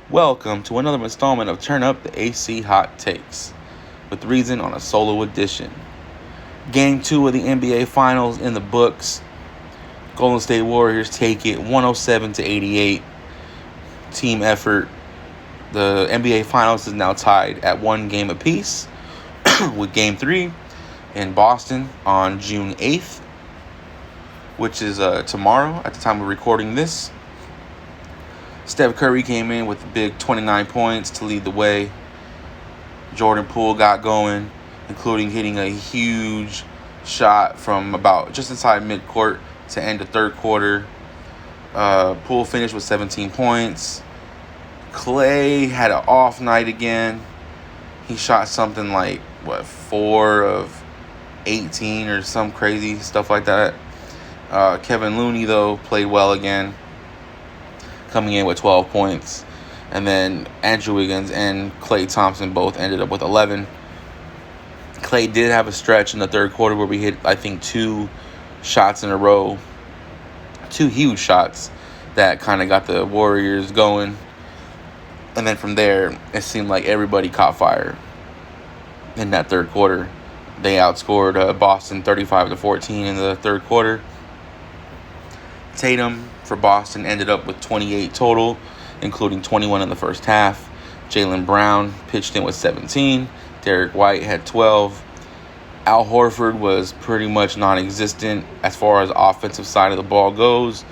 Welcome to another installment of Turn Up the AC Hot Takes with Reason on a solo edition. Game 2 of the NBA Finals in the books. Golden State Warriors take it 107-88. Team effort. The NBA Finals is now tied at 1 game apiece with Game 3 in Boston on June 8th, which is tomorrow at the time of recording this. Steph Curry came in with a big 29 points to lead the way. Jordan Poole got going, including hitting a huge shot from about just inside midcourt to end the third quarter. Poole finished with 17 points. Clay had an off night again. He shot something like, 4 of 18 or some crazy stuff like that. Kevin Looney, though, played well again, coming in with 12 points. And then Andrew Wiggins and Klay Thompson both ended up with 11. Klay did have a stretch in the third quarter where we hit, I think, 2 shots in a row. 2 huge shots that kind of got the Warriors going. And then from there, it seemed like everybody caught fire in that third quarter. They outscored Boston 35-14 in the third quarter. Tatum for Boston ended up with 28 total, including 21 in the first half. Jaylen Brown pitched in with 17. Derek White had 12. Al Horford was pretty much non-existent as far as offensive side of the ball goes,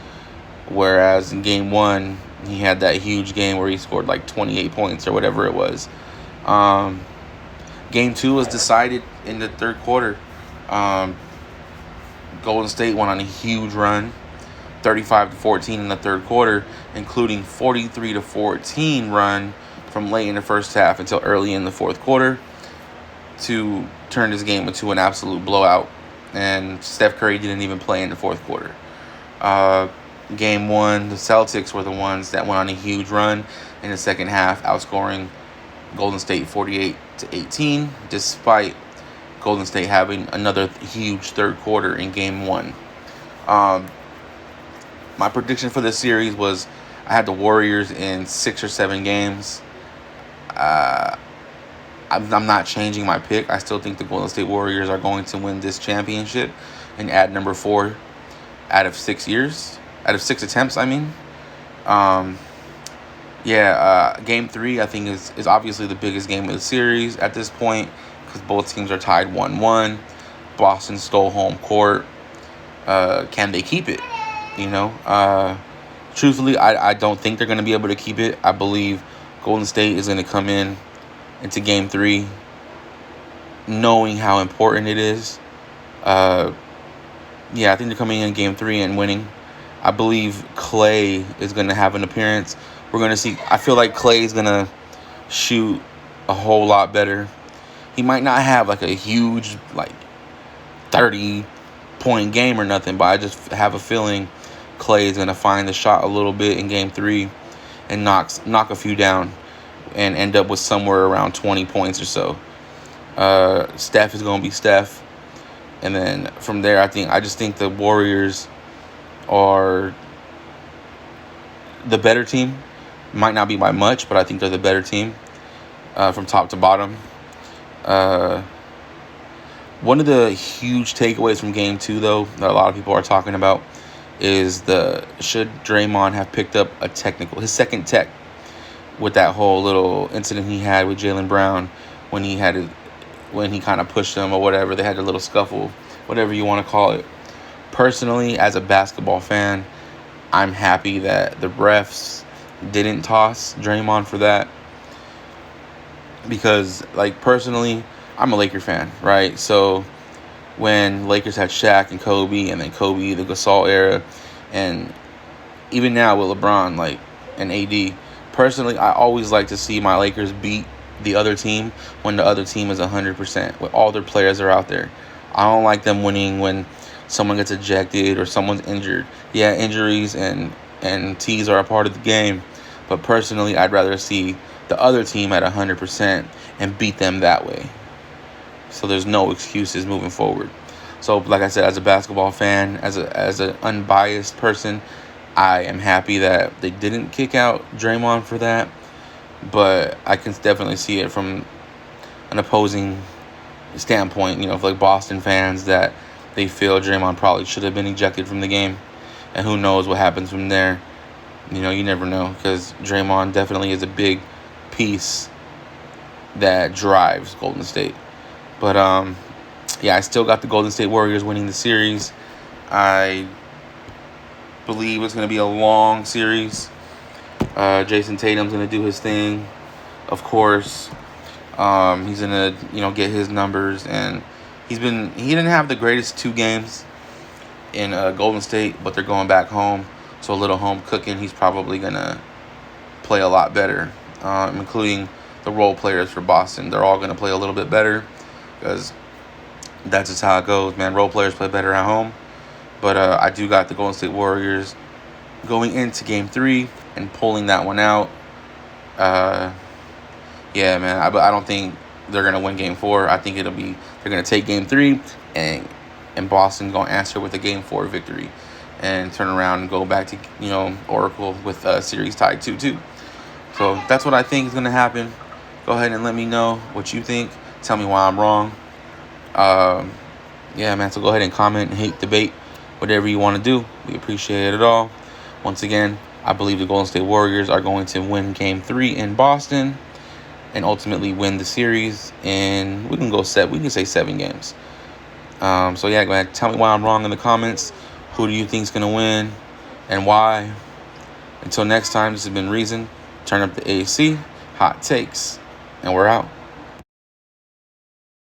whereas in Game 1, he had that huge game where he scored like 28 points or whatever it was. Game 2 was decided in the third quarter. Golden State went on a huge run, 35-14 in the third quarter, including 43-14 run from late in the first half until early in the fourth quarter to turn this game into an absolute blowout. And Steph Curry didn't even play in the fourth quarter. Game 1, the Celtics were the ones that went on a huge run in the second half, outscoring Golden State 48-18, despite Golden State having another huge third quarter in Game 1. My prediction for this series was I had the Warriors in 6 or 7 games. I'm not changing my pick. I still think the Golden State Warriors are going to win this championship and add number 4 out of 6 years. Out of 6 attempts, I mean. Game 3, I think, is obviously the biggest game of the series at this point because both teams are tied 1-1. Boston stole home court. Can they keep it? Truthfully, I don't think they're going to be able to keep it. I believe Golden State is going to come into Game 3 knowing how important it is. I think they're coming in Game 3 and winning. I believe Clay is going to have an appearance. We're going to see. I feel like Clay is going to shoot a whole lot better. He might not have like a huge 30-point game or nothing, but I just have a feeling Clay is going to find the shot a little bit in Game 3 and knock a few down and end up with somewhere around 20 points or so. Steph is going to be Steph. And then from there, I just think the Warriors are the better team. Might not be by much, but I think they're the better team from top to bottom. One of the huge takeaways from Game 2, though, that a lot of people are talking about is should Draymond have picked up a technical, his second tech, with that whole little incident he had with Jaylen Brown when he kind of pushed him or whatever. They had a little scuffle, whatever you want to call it. Personally, as a basketball fan, I'm happy that the refs didn't toss Draymond for that. Because, personally, I'm a Laker fan, right? So when Lakers had Shaq and Kobe, and then Kobe, the Gasol era, and even now with LeBron, and AD, personally, I always like to see my Lakers beat the other team when the other team is 100%, when all their players are out there. I don't like them winning when someone gets ejected or someone's injured. Yeah, injuries and T's are a part of the game, but personally, I'd rather see the other team at 100% and beat them that way. So there's no excuses moving forward. So like I said, as a basketball fan, as an unbiased person, I am happy that they didn't kick out Draymond for that. but I can definitely see it from an opposing standpoint. You know, for like Boston fans, that they feel Draymond probably should have been ejected from the game, and who knows what happens from there. You know, you never know, because Draymond definitely is a big piece that drives Golden State. But yeah, I still got the Golden State Warriors winning the series. I believe it's going to be a long series. Jason Tatum's going to do his thing, of course. He's going to, get his numbers, and he didn't have the greatest 2 games in Golden State, but they're going back home, so a little home cooking. He's probably going to play a lot better, including the role players for Boston. They're all going to play a little bit better, because that's just how it goes, man. Role players play better at home. But I do got the Golden State Warriors going into Game 3 and pulling that one out. Yeah, man, I don't think they're going to win Game 4. I think they're going to take Game 3, and Boston going to answer with a Game 4 victory and turn around and go back to, Oracle with a series tied 2-2. So that's what I think is going to happen. Go ahead and let me know what you think. Tell me why I'm wrong. Yeah, man, so go ahead and comment, hate, debate, whatever you want to do. We appreciate it all. Once again, I believe the Golden State Warriors are going to win Game 3 in Boston and ultimately win the series. And we can say 7 games. So yeah, go ahead, tell me why I'm wrong in the comments. Who do you think is going to win and why? Until next time, this has been Reason. Turn up the AC, hot takes, and we're out.